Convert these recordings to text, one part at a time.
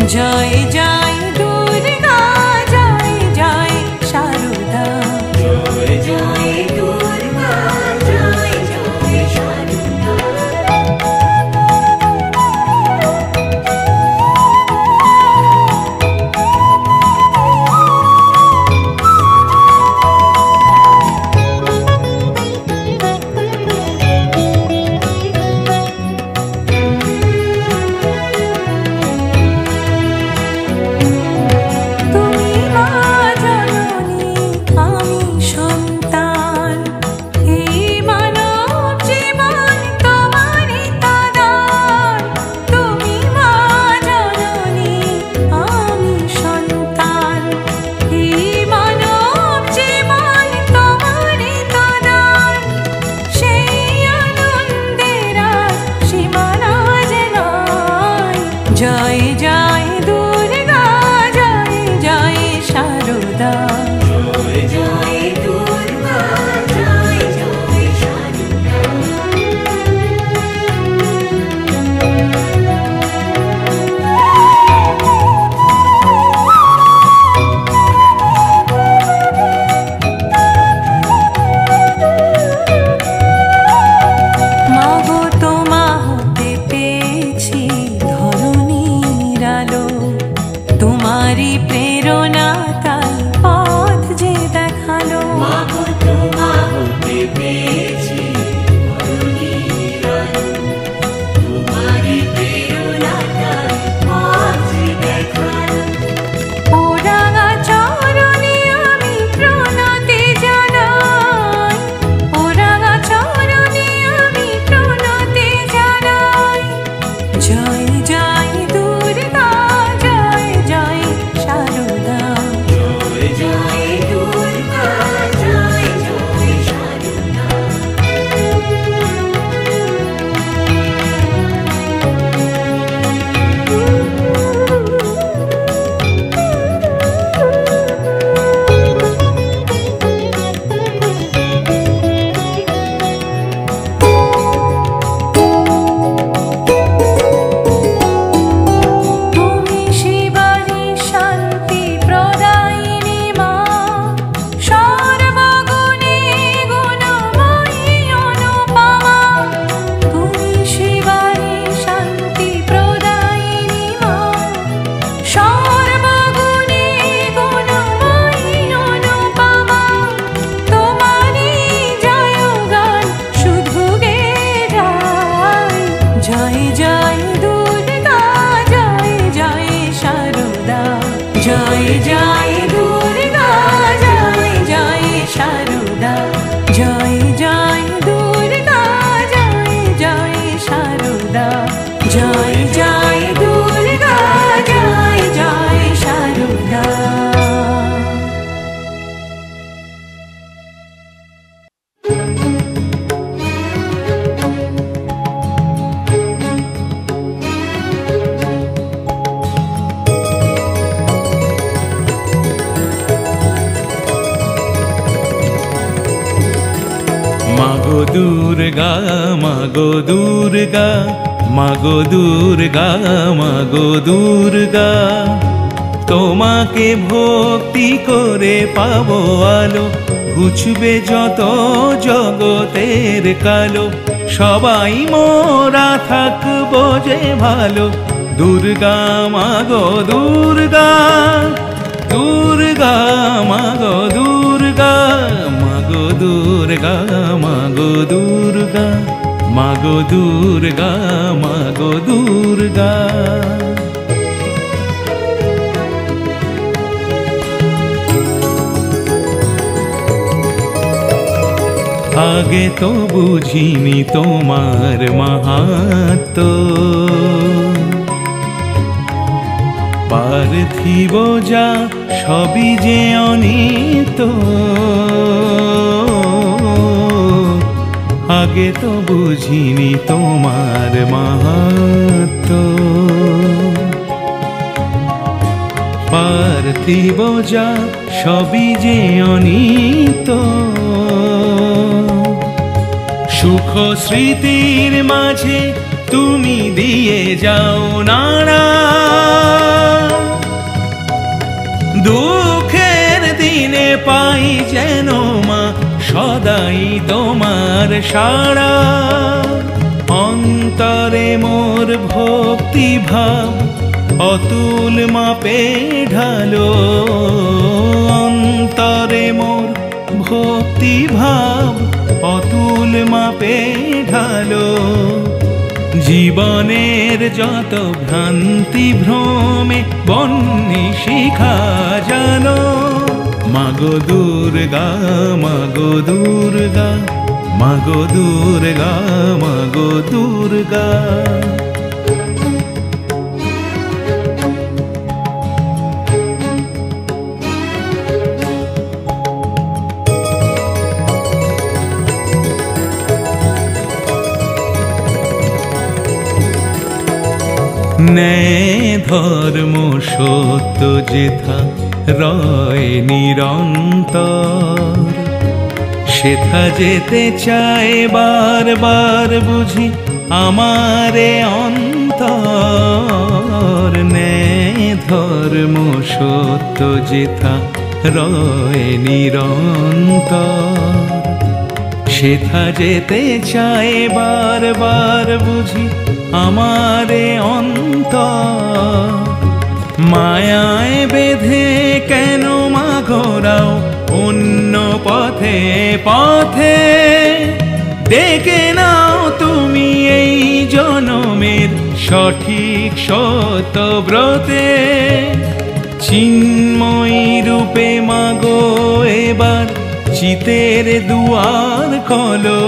জয় জয় দুর্গা জয় জয় শারদা জয় জয় দুর্গা জয় জয় শারদা জয় জয় দুর্গা জয় জয় শারদা জয় জয় দুর্গা জয় জয় শারদা মাগো তোমা হতে পেয়েছি তোমারি প্রেরণা তাই পথ যে দেখালো মাগো তোমা হতে পেয়েছি তোমারি প্রেরণা তাই পথ যে দেখালো ও রাঙা চরণে আমি প্রণতি জানাই ও রাঙা চরণে আমি প্রণতি জানাই জয় জয় দুর্গা জয় জয় দুর্গা জয় জয় শারদা জয় জয় দুর্গা জয় জয় শারদা জয় জয় দুর্গা জয় জয় শারদা মাগো দুর্গা মাগো দুর্গা মাগো দুর্গা মাগো দুর্গা তোমাকে ভক্তি করে পাবো আলো ঘুচবে যত জগতের কালো সবাই মোরা থাকবো যে ভালো দুর্গা মাগো দুর্গা দুর্গা মাগো দুর্গা মাগো দুর্গা মাগো দুর্গা মাগো দুর্গা মাগো দুর্গা আগে তো বুঝিনি তোমার মাহাত্ম্য পার্থিব যা সবই যে অনিত্য আগে তো বুঝিনি তোমার মাহাত্ম্য পার্থিব যা সবই যে অনিত্য সুখ স্মৃতির মাঝে তুমি দিয়ে যাও নানা পাই যেন মা সদাই তোমার সাড়া। অন্তরে মোর ভক্তি ভাব অতুল মাপে ঢালো, অন্তরে মোর ভক্তি ভাব অতুল মাপে ঢালো। জীবনের যত ভ্রান্তি ভ্রমে বন্যি শিখা জানো। মাগো দুর্গা, মাগো দুর্গা, মাগো দুর্গা, মাগো দুর্গা। ন্যায় ধর্ম সত্য যেথা রয় নিরন্তর, সেথা যেতে চায় বারবার বুঝি আমারে অন্তর। ন্যায় ধর্ম সত্য যেথা রয় নিরন্তর, সেথা যেতে চায় বারবার বুঝি আমারে অন্তর। মায়ায় বেঁধে কেন মাগোরাও অন্য পথে পথে, ডেকে নাও তুমি এই জনমের সঠিক সত্য ব্রতে। চিন্ময়ী রূপে মাগো এবার চিতের দুয়ার খোলো,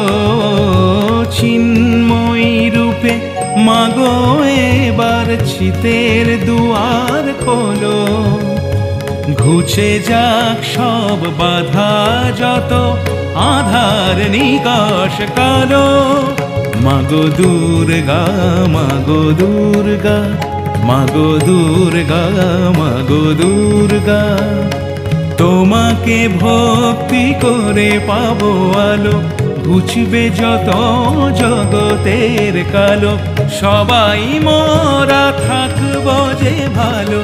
চিন্ময়ী রূপে মাগো এবার চিতের দুয়ার খোলো। ঘুচে যাক সব বাধা যত আধার নিকাশ কালো। মাগো দুর্গা, মাগো দুর্গা, মাগো দুর্গা, মাগো দুর্গা। তোমাকে ভক্তি করে পাবো আলো, ঘুচবে যত জগতের কালো। সবাই মোরা থাকবো যে ভালো।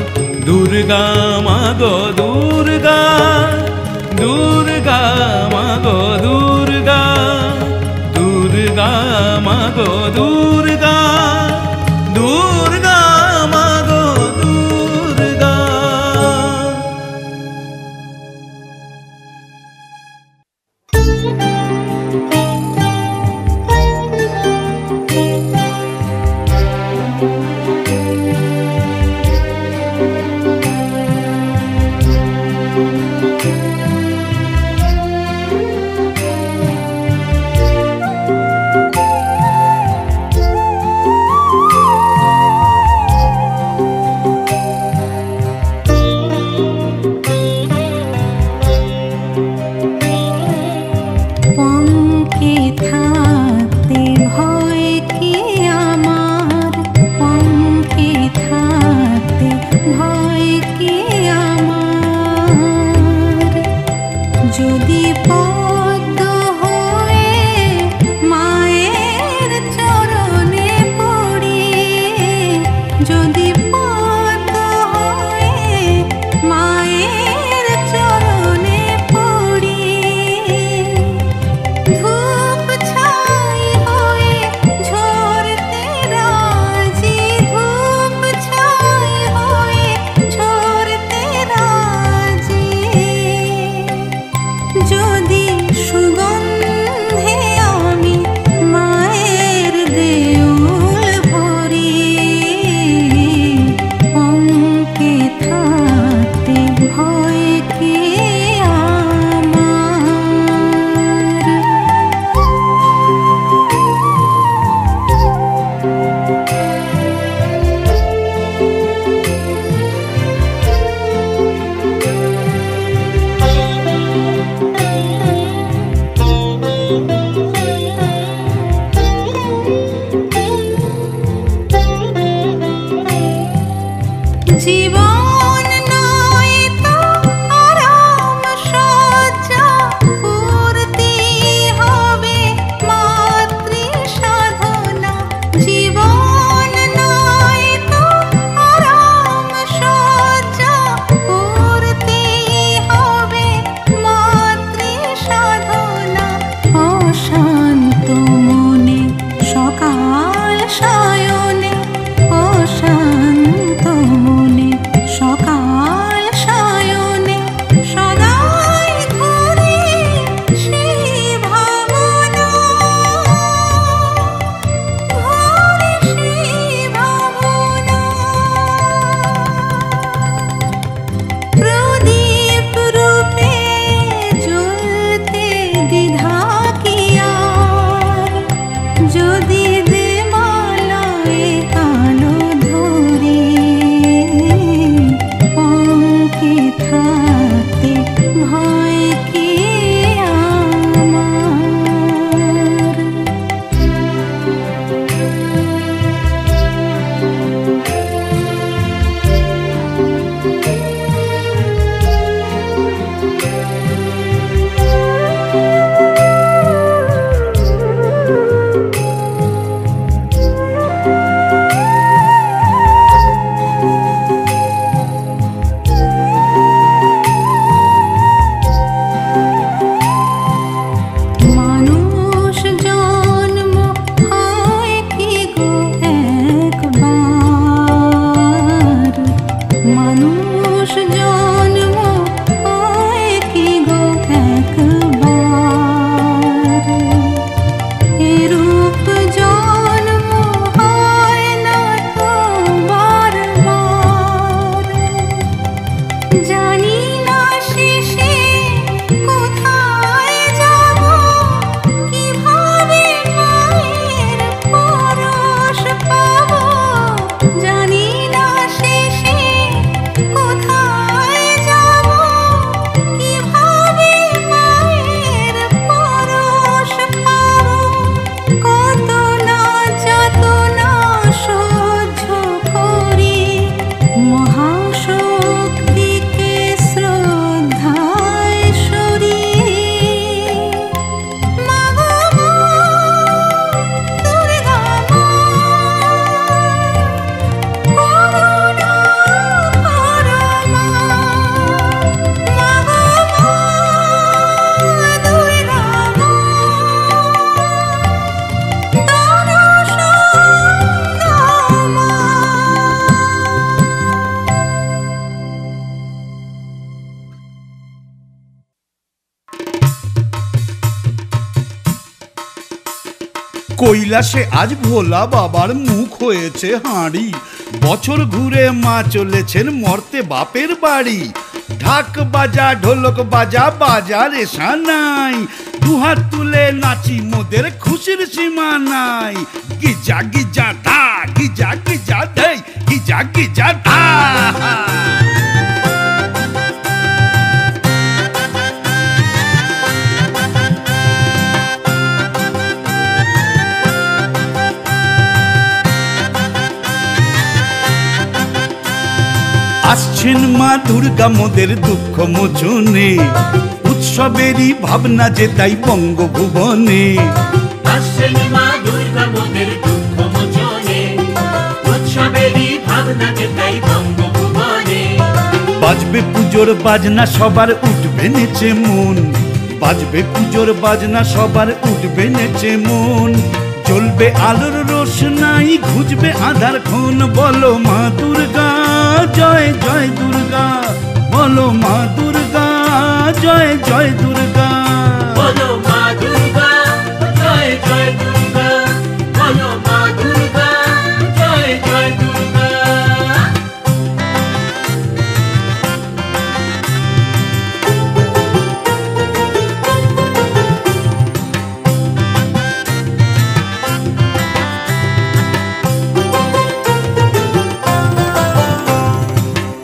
দুর্গা মাগো দুর্গা, দুর্গা মাগো দুর্গা, দুর্গা মাগো দুর্গা, দুর্গা মাগো দুর্গা। কৈলাসে আজ ভোলা বাবার মুখ হয়েছে হাঁড়ি, বছর ঘুরে মা চলেছেন মর্তে বাপের বাড়ি। ঢাক বাজা ঢোলক বাজা বাজার এসা নাই, দুহাত তুলে নাচি মোদের খুশির সীমা নাই। গিজা গিজা ধা গিজা গিজা ধেই গিজা গিজা ধা। আসছেন মা দুর্গা মোদের দুঃখ মোচনে, উৎসবেরই ভাবনা যে তাই বঙ্গভুবনে। আসছেন মা দুর্গা মোদের দুঃখ মোচনে, উৎসবেরই ভাবনা যে তাই বঙ্গভুবনে। বাজবে পুজোর বাজনা সবার উঠবে নেচে মন, বাজবে পুজোর বাজনা সবার উঠবে নেচে মন। জ্বলবে আলোর রোশনাই ঘুজবে আধার ক্ষণ, বলো মা দুর্গা জয় জয় দুর্গা, বলো মা দুর্গা জয় জয় দুর্গা। বলো মা দুর্গা জয় জয় দুর্গা, বলো মা দুর্গা জয় জয় দুর্গা।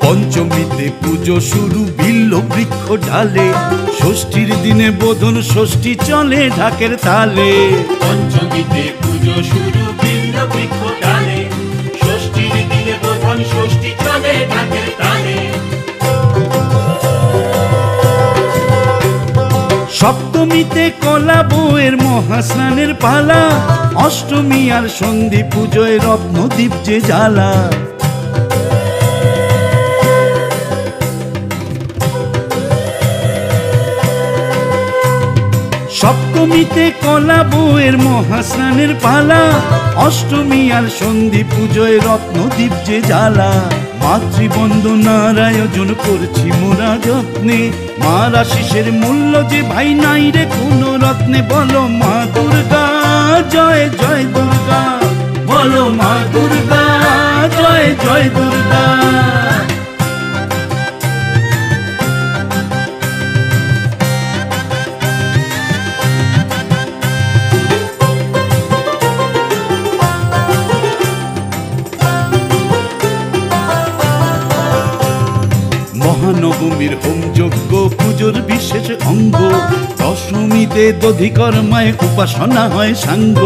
পঞ্চমীতে পুজো শুরু বিল্ল বৃক্ষ ডালে, ষষ্ঠীর দিনে বোধন ষষ্ঠী চলে ঢাকের তালে। পঞ্চমীতে পুজো শুরু বিল্ল বৃক্ষ ডালে, ষষ্ঠীর দিনে বোধন ষষ্ঠী চলে ঢাকের তালে। সপ্তমীতে কলা বউয়ের মহাস্নানের পালা, অষ্টমী আর সন্ধি পুজোয় রত্নদ্বীপ যে জ্বালা। সপ্তমীতে কলা বউয়ের মহাস্নানের পালা, অষ্টমী আর সন্ধি পুজোয় রত্নদ্বীপ যে জ্বালা। মাতৃবন্দনার আয়োজন করছি মোরা যত্নে, মার আশিসের মূল্য যে ভাই নাই রে কোনো রত্নে। বলো মা দুর্গা জয় জয় দুর্গা, বলো মা দুর্গা জয় জয় দুর্গা। মহানবমীর হোম যজ্ঞ পুজোর বিশেষ অঙ্গ, দশমীতে দধিকর্মায় উপাসনা হয় সাঙ্গ।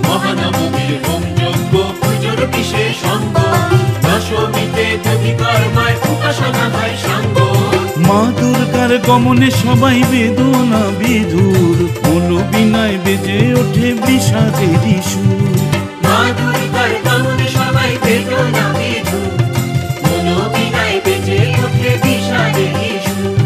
মহানবমীর হোম যজ্ঞ পুজোর বিশেষ অঙ্গ, দশমীতে দধিকর্মায় উপাসনা হয় সাঙ্গ। মা দুর্গার গমনে সবাই বেদনা বিধুর, মনোবিনায় বেজে ওঠে বিষাদেরই সুর। মা দুর্গার গমনে সবাই বেদনা বিধুর, মনোবিনায় বেজে ওঠে বিষাদেরই সুর।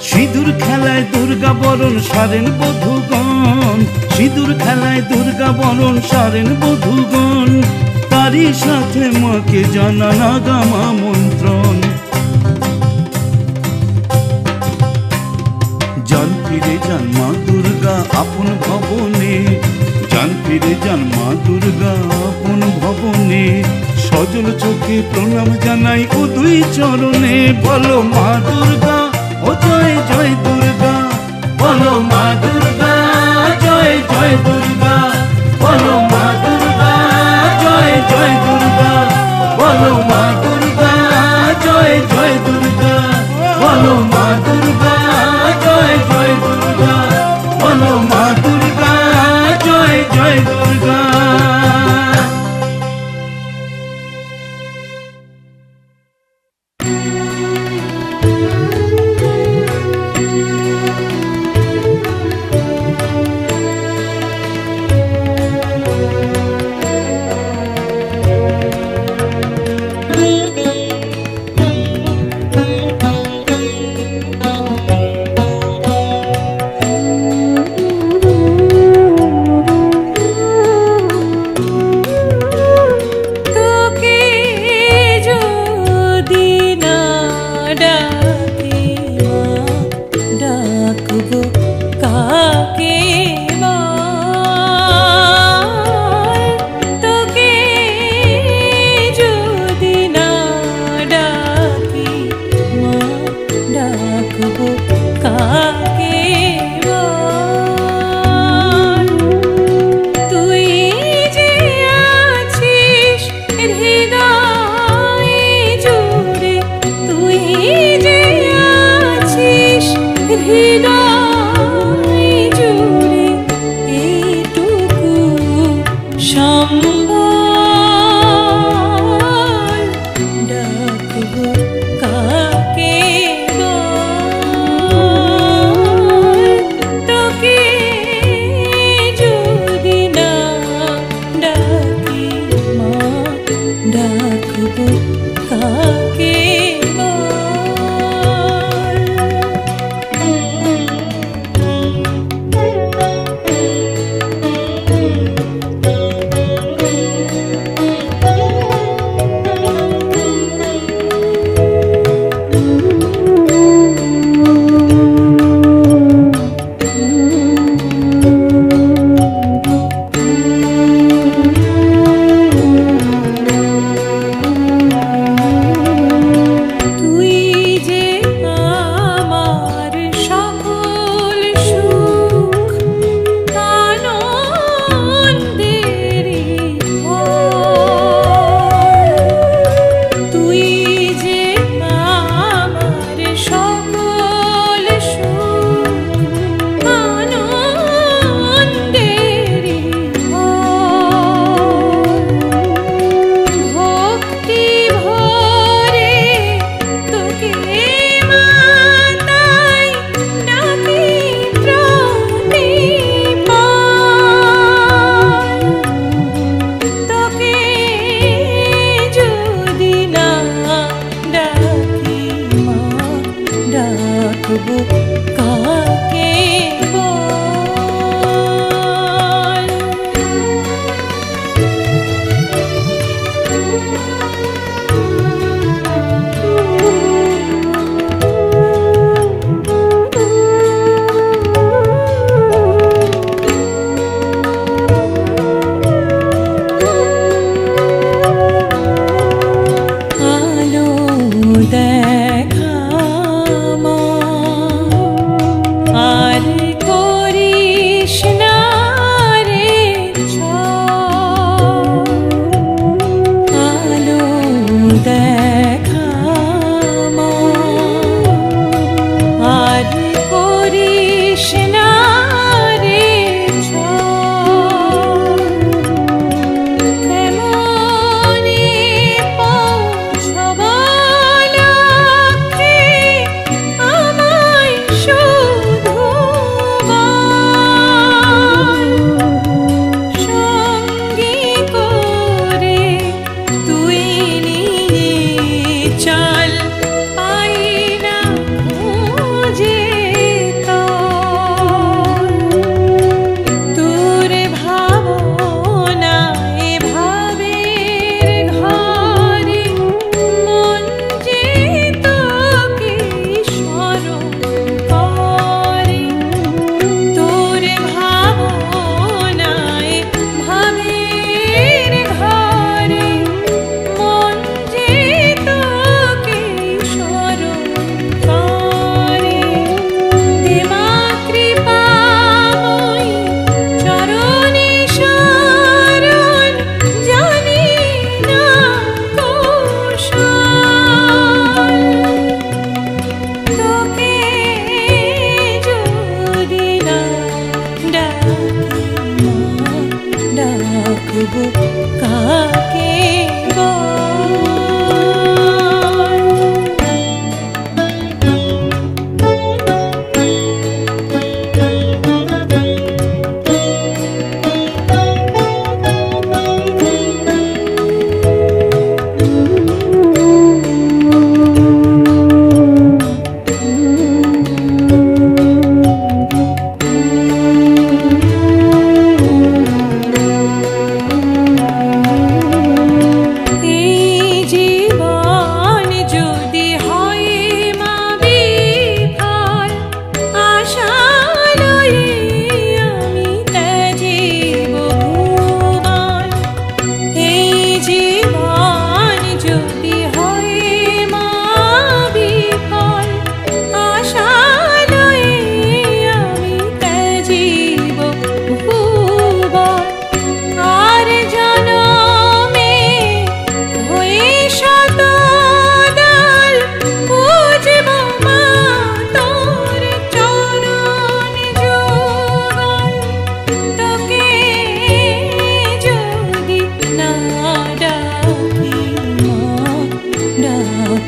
সিঁদুর খেলায় দুর্গা বরণ সারেন বধূগণ, সিঁদুর খেলায় দুর্গা বরণ সারেন বধূগণ। তারই সাথে মাকে জানান আগামা মন্ত্রণ। যান ফিরে যান মা দুর্গা আপন ভবনে, যান ফিরে যান মা দুর্গা আপন ভবনে। সজল চোখে প্রণাম জানাই ও দুই চরণে, বলো মা দুর্গা ও জয় জয় দুর্গা, বলো মা দুর্গা জয় জয় দুর্গা, বলো মা দুর্গা জয় জয় দুর্গা, বলো মা দুর্গা জয় জয় দুর্গা, বলো মা দুর্গা জয় জয় দুর্গা, বলো মা দুর্গা জয় জয় দুর্গা।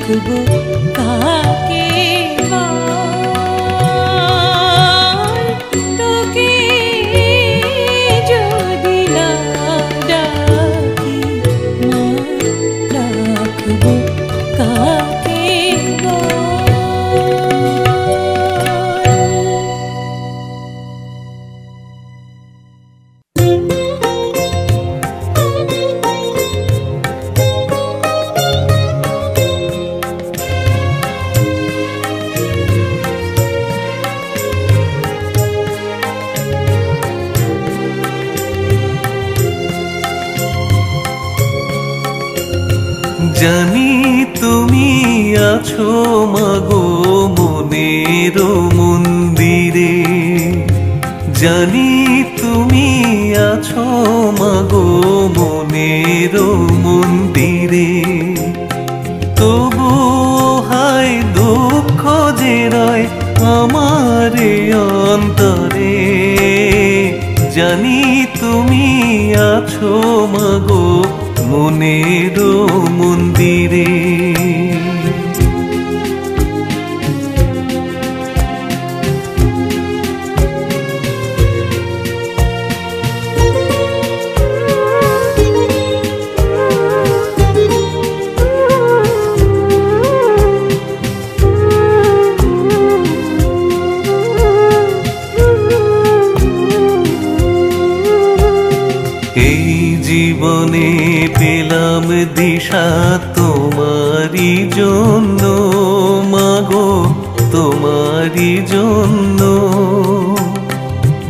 রাখবো কাকে বল? তোকে যদি না ডাকি মা রাখবো কাকে বল? জানি তুমি আছো মাগো মনের মন্দিরে, জানি তুমি আছো মাগো মনের মন্দিরে। তবু হায় দুঃখ যে রয় আমার অন্তরে, জানি তুমি আছো মাগো মনের মন্দিরে। এই জীবনে পেলাম দিশা তোমারই জন্য মাগো, তোমারই জন্য।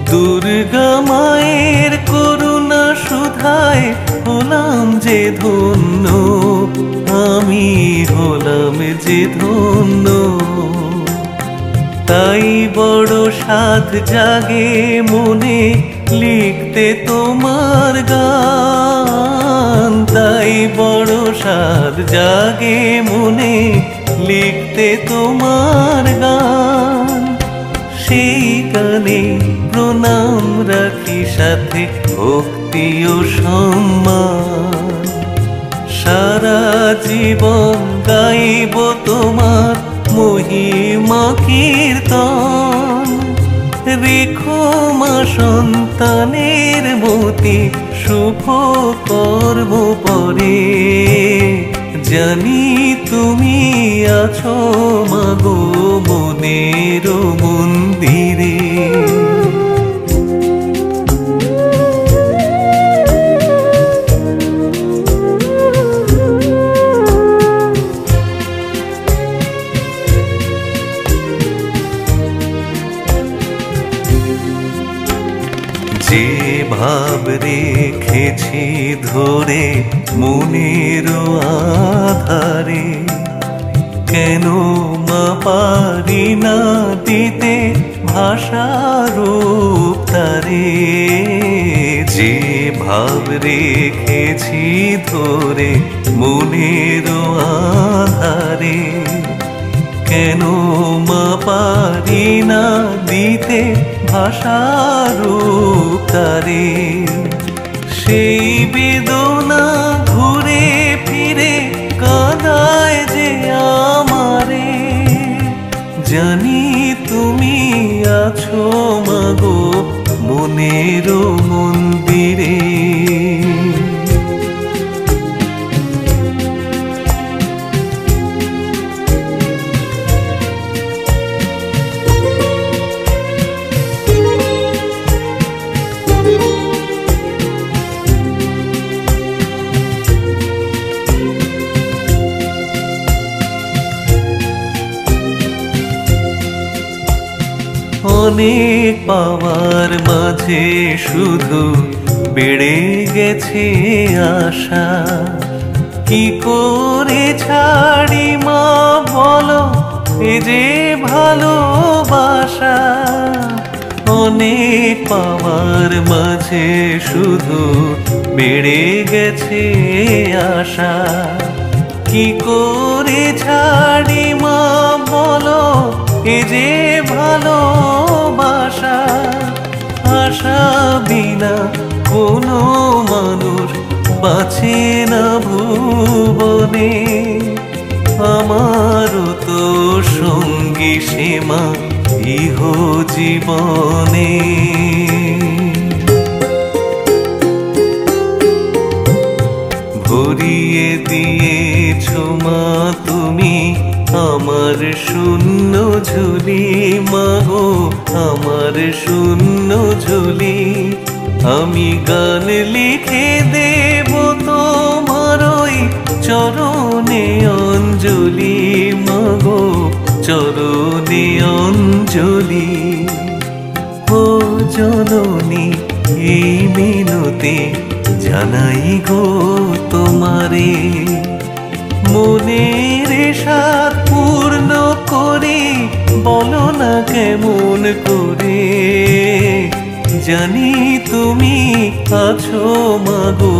দুর্গা মায়ের করুণা সুধায় হলাম যে ধন্য, আমি হলাম যে ধন্য। তাই বড় সাধ জাগে মনে লিখতে তোমার গান, তাই বড় সাধ জাগে মনে লিখতে তোমার গান। সেই গানে প্রণাম রাখি সাথে ভক্তি ও সম্মান। সারা জীবন গাইব তোমার মহিমা কীর্তন। রেখো মা সন্তানের মতি শুভ কর্ম পরে, জানি তুমি আছো মাগো মনের মন্দিরে। যে ভাব রেখেছি ধরে মনের আধারে, কেন মা পারি না দিতে ভাষার রূপ তারে। যে ভাব রেখেছি ধরে মনের আধারে, কেন মা পারি না দিতে ভাষার রূপ তারে। সেই বেদনা ঘুরে ফিরে কাঁদায় যে আমারে, জানি তুমি আছো মাগো মনের মন্দিরে। অনেক পাওয়ার মাঝে শুধু বেড়ে গেছে আশা, কি করে ছাড়ি মা বলো এ যে ভালোবাসা। অনেক পাওয়ার মাঝে শুধু বেড়ে গেছে আশা, কি করে ছাড়ি মা বলো এ যে ভালোবাসা। আশা বিনা কোনো মানুষ বাঁচে না ভুবনে, আমারও তো সঙ্গী সীমা ইহ জীবনে। ভরিয়ে দিয়েছ মা তুমি আমার শূন্য ঝুলি, মাগো আমার শূন্য ঝুলি। আমি গান লিখে দেব তোমার ওই চরণে অঞ্জলি, মাগো চরণে অঞ্জলি। ও জননী এই মিনতি জানাই গো তোমারে, মনের সাধ পূর্ণ করে বলো না কেমন করে। জানি তুমি আছো মাগো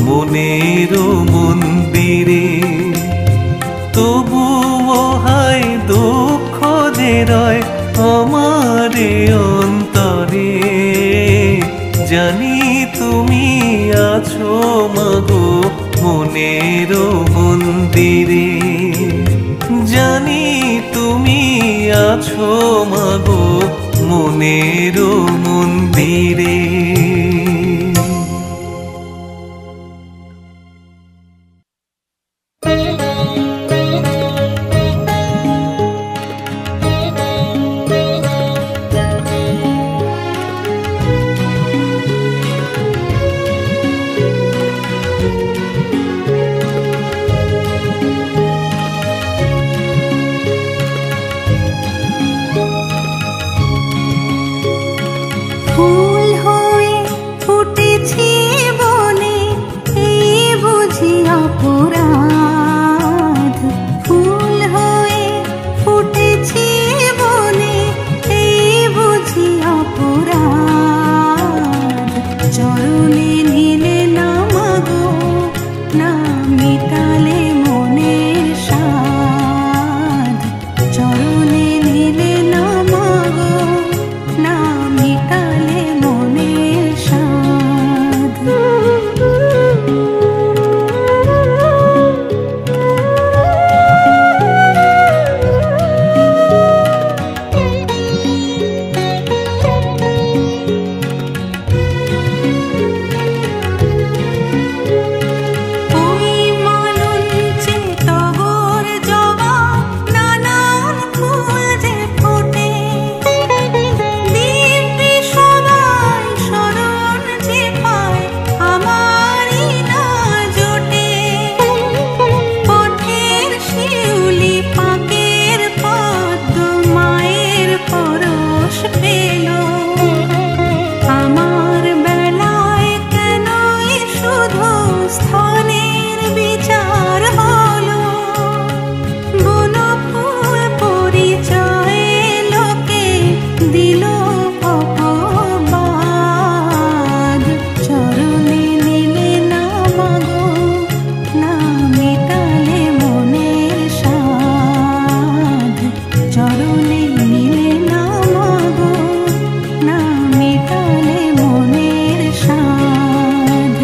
মনের মন্দিরে, তবুও হায় দুঃখ যে রয় আমারে অন্তরে। জানি তুমি আছো মাগো মনের মন্দিরে, জানি তুমি আছো মাগো মনের মন্দিরে। ফুল হয়ে ফুটেছি বনে, এই বুঝি অপরাধ। ফুল হয়ে ফুটেছি বনে, এই বুঝি অপরাধ। চরণে নিলে না মাগো, না মিটালে মনের সাধ। চরণে নিলে না মাগো, না মিটালে মনের সাধ। ওই মালঞ্চে টগর জবা নানান ফুল যে ফোটে, দিব্যি সবাই শরণ যে পায় আমারই না জোটে। পথের শিউলি পাকের পদ্ম মায়ের পরশ পেল, আমার বেলায় কেনই শুধু স্থানের বিচার হলো। বনফুল পরিচয়ে লোকে দিল অপবাদ। চরণে নিলে না মাগো, না মিটালে মনের সাধ। চরণে নিলে না মাগো, না মিটালে মনের সাধ।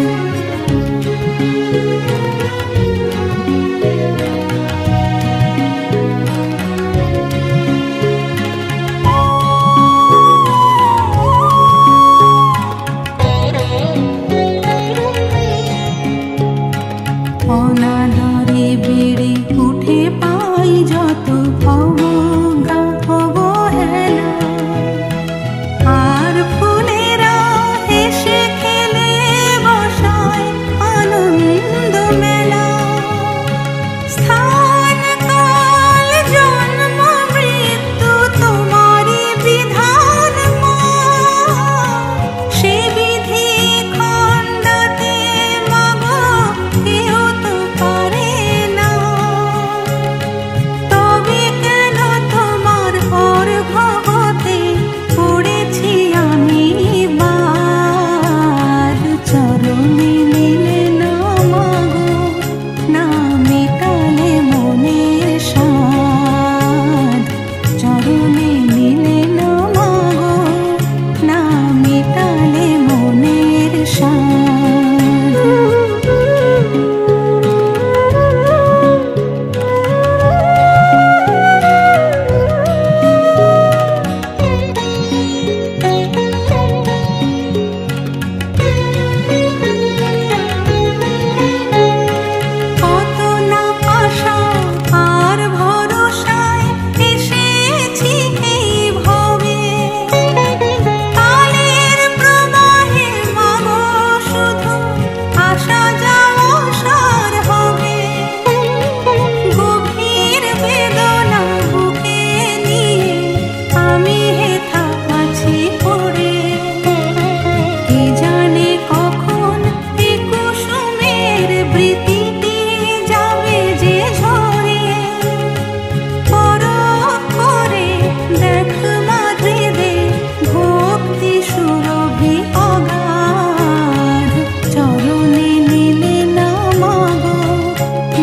অনাদরে বেড়ে উঠে পাই যত অবজ্ঞা অবহেলা, আর ফুলেরা হেসে খেলে বসায় আনন্দ মেলা। স্থান কাল জন্ম মৃত্যু তোমারই বিধান মা, সে বিধি খণ্ডাতে মাগো কেউ তো পারে না। তবে কেন প্রীতিটি যাবে যে ঝরে, পরখ করে দেখ মাধৃদে ভক্তি সুরভি অগাধ। চরণে নিলে না মাগো,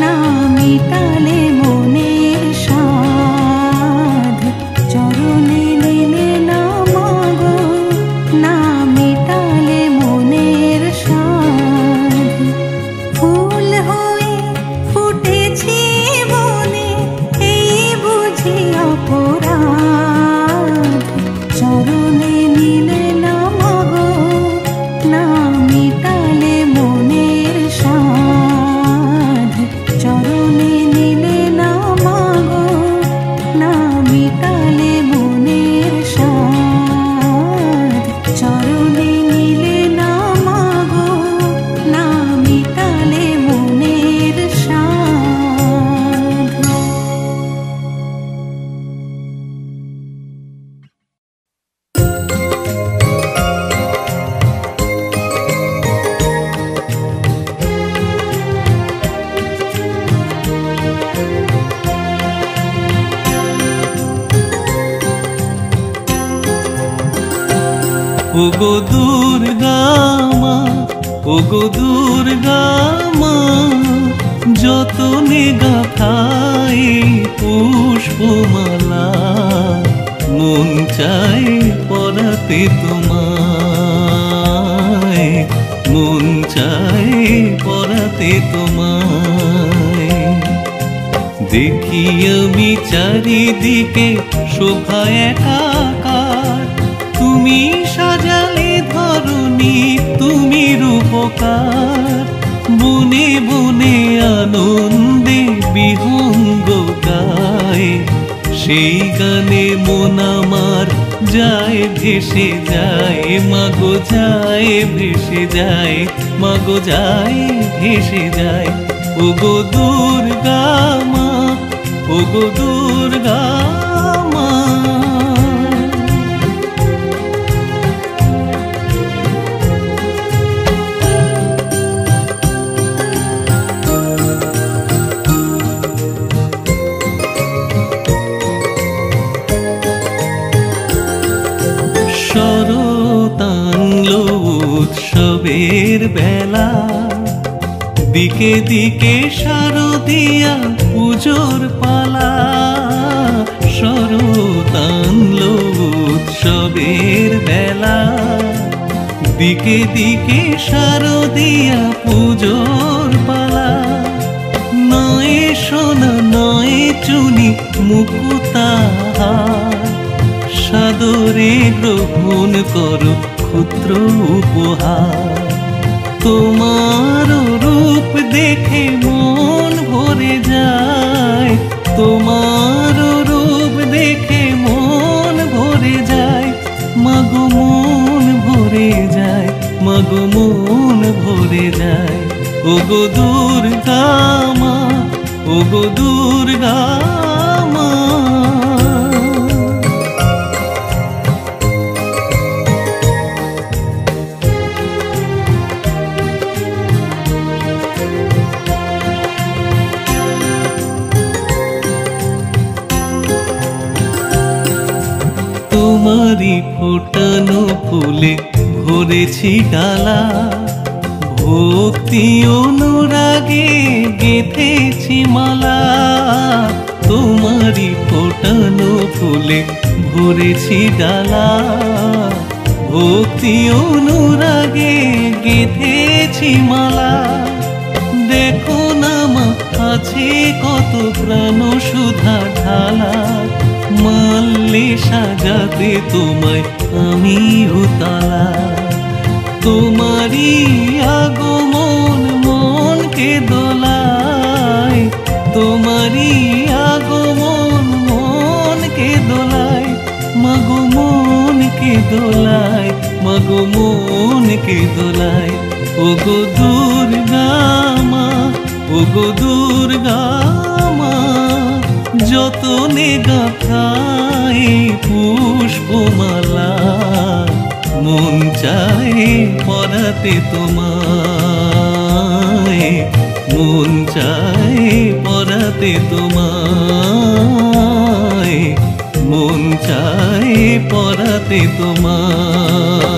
না মিটালে মনের সাধ। চরণে নিলে না মাগো, না মিটালে মনের সাধ। ফুল হয়ে ফুটেছি বনে, এই বুঝি অপরাধ। চরণে নিলে না মাগো, না মিটালে মনের সাধ। চরণে নিলে না মাগো, না মিটালে মনের সাধ। চরণে নিলে না মাগো, না মিটালে মনের সাধ। ওগো দুর্গা মা, ওগো দুর্গা মা, যতনে গাথাই পুষ্পমালা। মন চাই পরাতে তোমায়, মন চাই পরাতে তোমায়। দেখি আমি চারিদিকে শোভা একাকার, তুমি সাজালে ধরণী, তুমি রূপকার। বনে বনে আনন্দে বিহঙ্গ গায়, সেই গানে মন আমার যায় ভেসে যায়। মাগো যায় ভেসে যায়, মাগো যায় ভেসে যায়। ওগো দুর্গা মা, ওগো দুর্গা মা। শরতাংলো উৎসবের বেলা, দিকে দিকে শারদিয়া পুজোর পালা। শরতাংলো উৎসবের বেলা, দিকে দিকে শারদিয়া পুজোর পালা। নয় সোনা নয় চুনি মুকুতাহার, সাদরে গ্রহণ করো ক্ষুদ্র উপহার। তোমার রূপ দেখে মন ভরে যায়, তোমার রূপ দেখে মন ভরে যায়। মাগো মন ভরে যায়, মাগো মন ভরে যায়। ওগো দুর্গা মা, ওগো দুর্গা মা। তোমারি ফোটানো ফুলে ভরেছি ডালা, ভক্তি অনুরাগে গেঁথেছি মালা। তোমারি ফোটানো ফুলে ভরেছি ডালা, ভক্তি অনুরাগে গেঁথেছি মালা। দেখো না মা আছে কত প্রাণ সুধা ঢালা, মাল্যে সাজাতে তোমায় আমি উতালা। তোমারি আগমন মনকে দোলায়, তোমারি আগমন মনকে দোলায়। মাগো মনকে দোলায়, মাগো মনকে দোলায়। ওগো দুর্গা মা, ওগো দুর্গা মা, যতনে গাথাই পুষ্পমালা। মন চায় পরাতে তোমায়, মন চায় পরাতে তোমায়, মন চায় পরাতে তোমায়।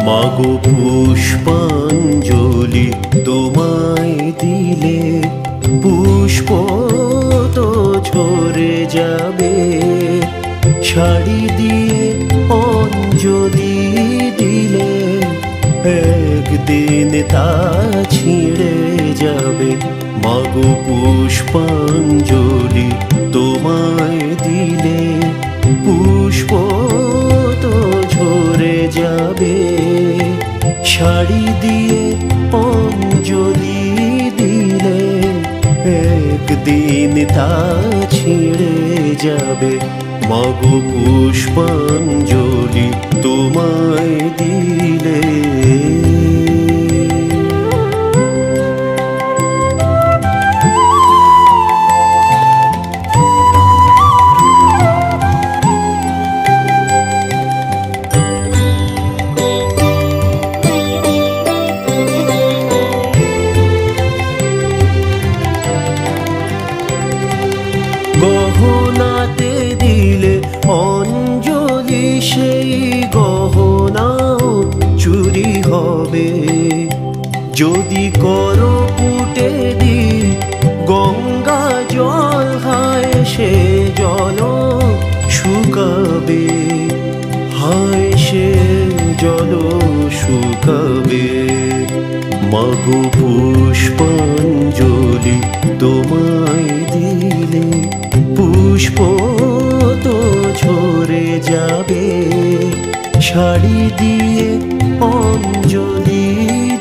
মাগো পুষ্পাঞ্জলি তোমায় দিলে পুষ্প তো ঝরে যাবে, শাড়ি দিয়ে অঞ্জলি দিলে একদিন তা ছিঁড়ে যাবে। মাগো পুষ্পাঞ্জলি তোমায় দিলে পুষ্প তো ঝরে যাবে। শাড়ি দিয়ে অঞ্জলি দিলে একদিন তা ছিঁড়ে যাবে। মাগো পুষ্পাঞ্জলি তোমায় দিলে। গহনাতে দিলে অঞ্জলি সেই গহনাও চুরি হবে। যদি করো পুটে দি গঙ্গা জল হায় সে জল শুকাবে। হায় সে জল শুকাবে। মাগো পুষ্পাঞ্জলি তোমায় দিলে পুষ্প তো ঝরে যাবে। শাড়ি দিয়ে অঞ্জলি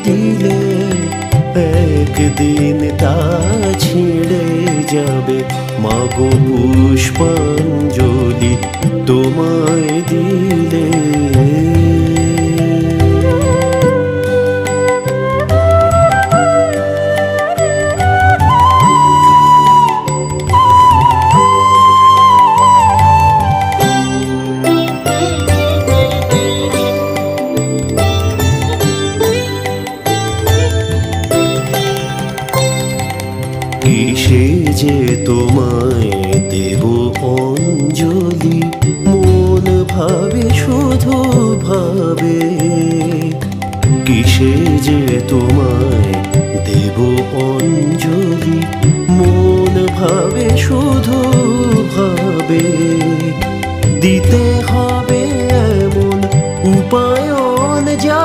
দিলে একদিন তা ছিঁড়ে যাবে। মাগো পুষ্পাঞ্জলি তোমায় দিলে। কিসে যে তোমায় দেব অঞ্জলি মন ভাবে শুধু ভাবে। কিসে যে তোমায় দেব অঞ্জলি মন ভাবে শুধু ভাবে। দিতে হবে এমন উপায়ন যা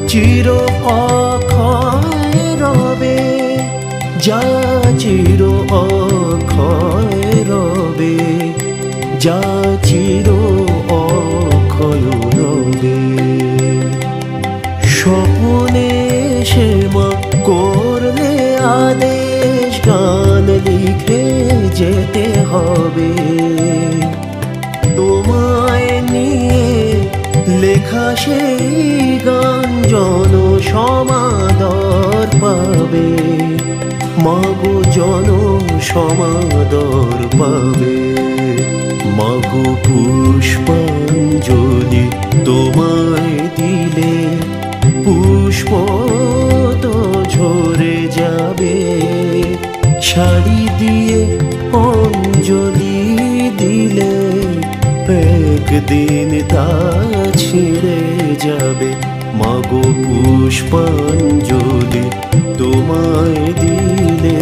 চির অক্ষয় রবে। যা চির অক্ষয় রবে। যা চির অক্ষয় রবে। স্বপ্নে সে মা করলে আদেশ গান লিখে যেতে হবে। তোমায় নিয়ে লেখা সেই গান জন সমাদর পাবে। মাগো জন সমাদর পাবে। মাগো পুষ্পাঞ্জলি তোমায় দিলে পুষ্প তো ঝরে যাবে। শাড়ি দিয়ে অঞ্জলি দিলে একদিন তা ছিঁড়ে যাবে। মাগো পুষ্পাঞ্জলি তোমায় দিলে।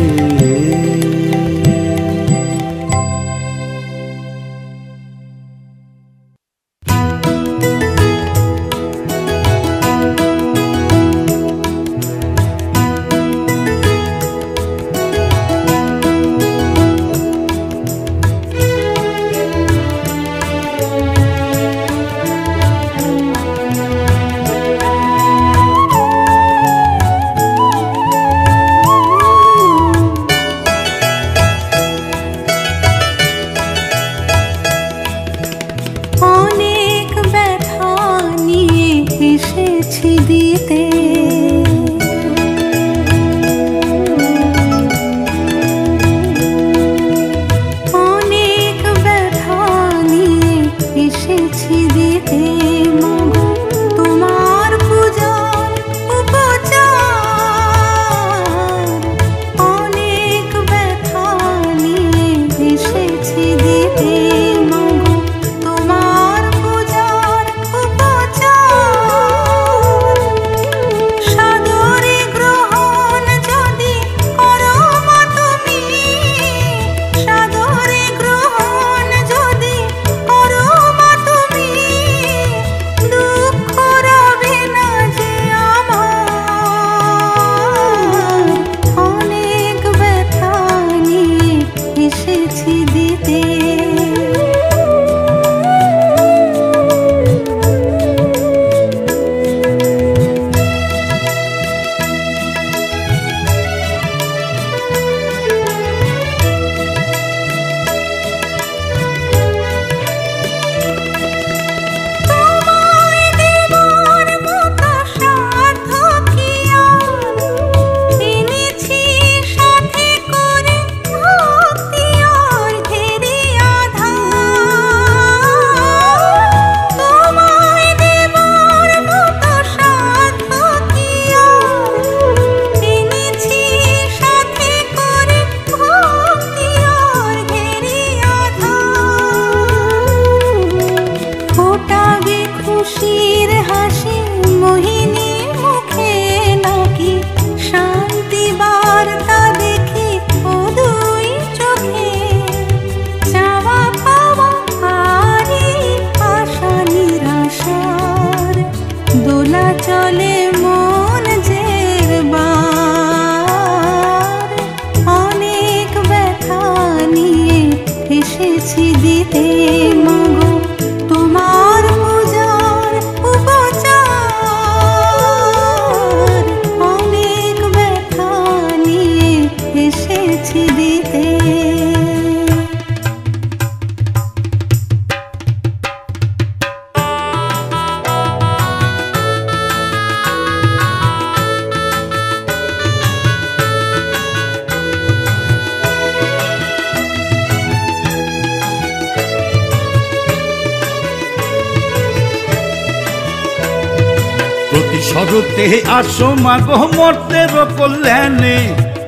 শরতে আসো মাগো মর্তের কল্যাণে,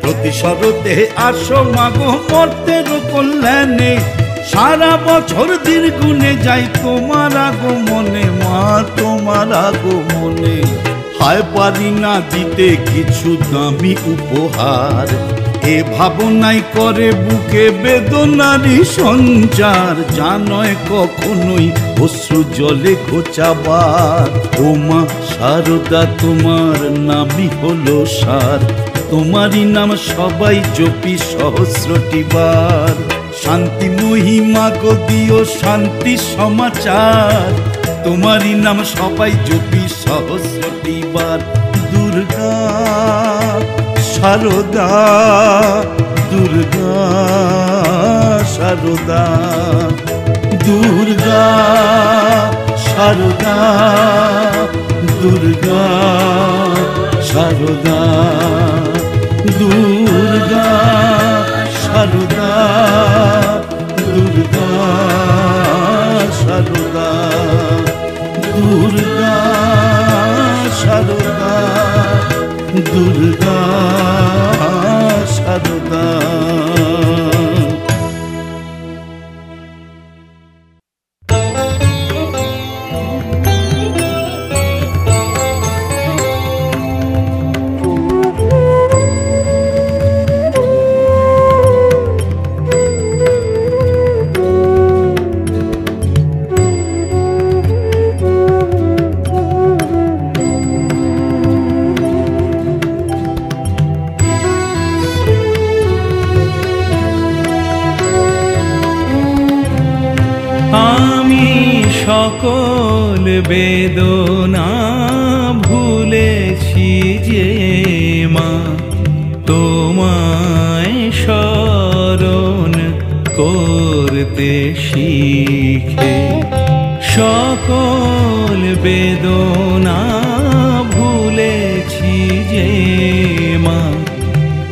প্রতি শরতে আসো মাগো মর্তের কল্যাণে। সারা বছর দীর্ঘুণে যাই তোমার আগমনে, মা তোমার আগমনে। হায় পারি না দিতে কিছু দামি উপহার, এ ভাবনাই করে বুকে বেদনারই সঞ্চার। জানয় কখনোই অশ্রু জলে ঘোচাবার। ও মা শারদা তোমার নামই হলো সার, তোমারই নাম সবাই জপি সহস্রটি বার। শান্তি মহিমা গো দিও শান্তি সমাচার, তোমারই নাম সবাই জপি সহস্রটি বার। দুর্গা শারদা দুর্গা শারদা, দুর্গা শারদা দুর্গা শারদা, দুর্গা শারদা দুর্গা শারদা, দুর্গা শারদা দুর্গা শারদা। সকল বেদনা ভুলেছি যে মা, তোমায় স্মরণ করতে শিখে। সকল বেদনা ভুলেছি যে মা,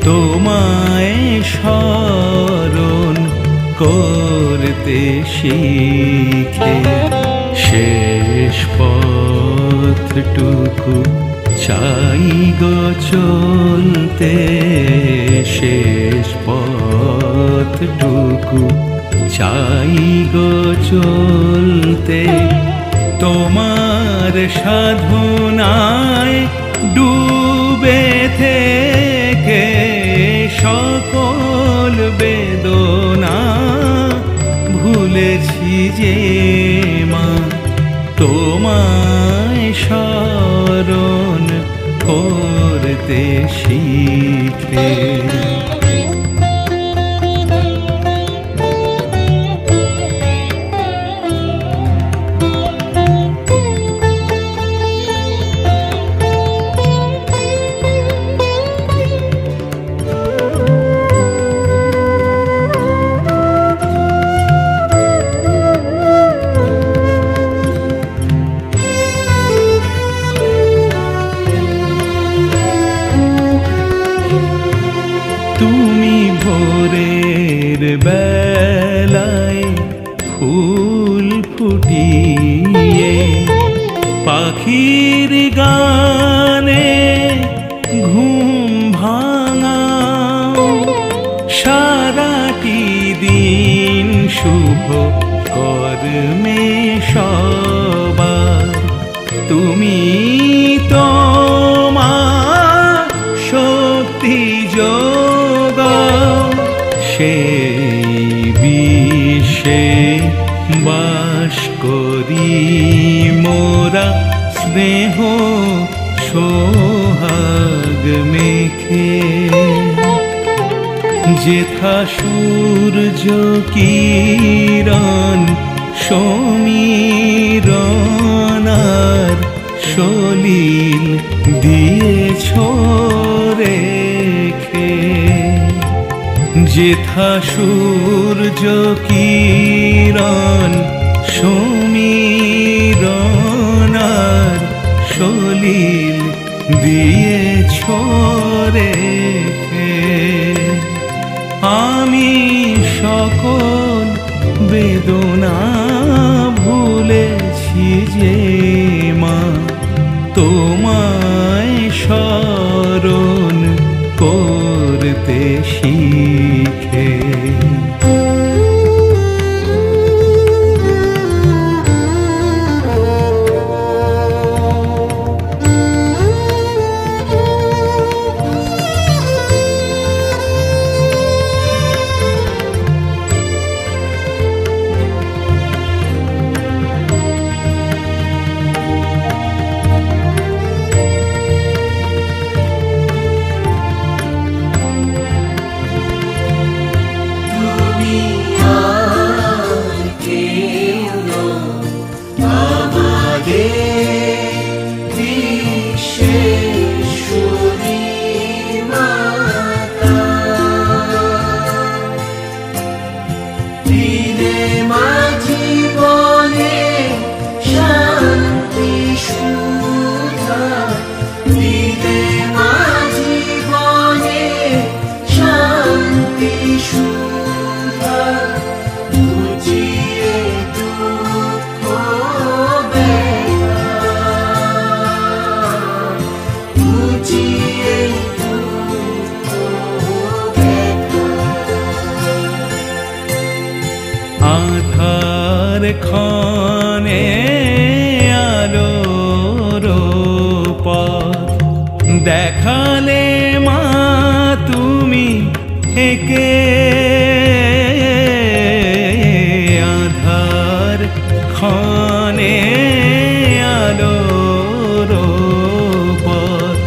তোমায় স্মরণ করতে শিখে। শেষ পথটুকু চাই গো চলতে, শেষ পথটুকু চাই গো চলতে। তোমার সাধনায় ডুবে থেকে সকল বেদনা ভুলেছি যে মা, তোমায় স্মরণ করতে শিখে। তুমি ভোরের বেলায় ফুল ফুটিয়ে পাখির গানে ঘুম ভাঙাও। সারাটি দিন শুভ কর্মে সবার তুমি তো মা শক্তি সেই বিশ্বে বাস করি মোরা স্নেহ সোহাগ মেখে। যেথা সূর্য কিরণ সমীরণার সলিল দিয়েছ রেখে। যেথা সূর্য কিরণ সমীরণার সলিল দিয়েছ রেখে। আমি সকল বেদনা ভুলেছি যে মা, তোমার ক্ষণে আলোর পথ দেখালে মা তুমি একে আধার ক্ষণে আলোর পথ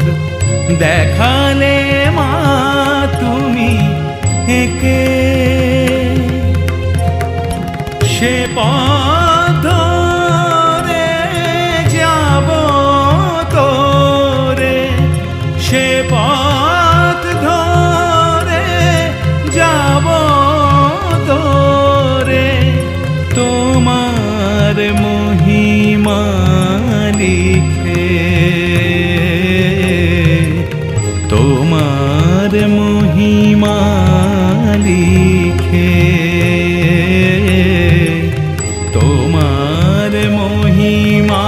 দেখালে মা তুমি একে সে পথ ধরে যাব তোরে সে পথ ধরে যাব তোরে তোমার মহিমা লিখে তোমার মহিমা লিখে তোমার মহিমা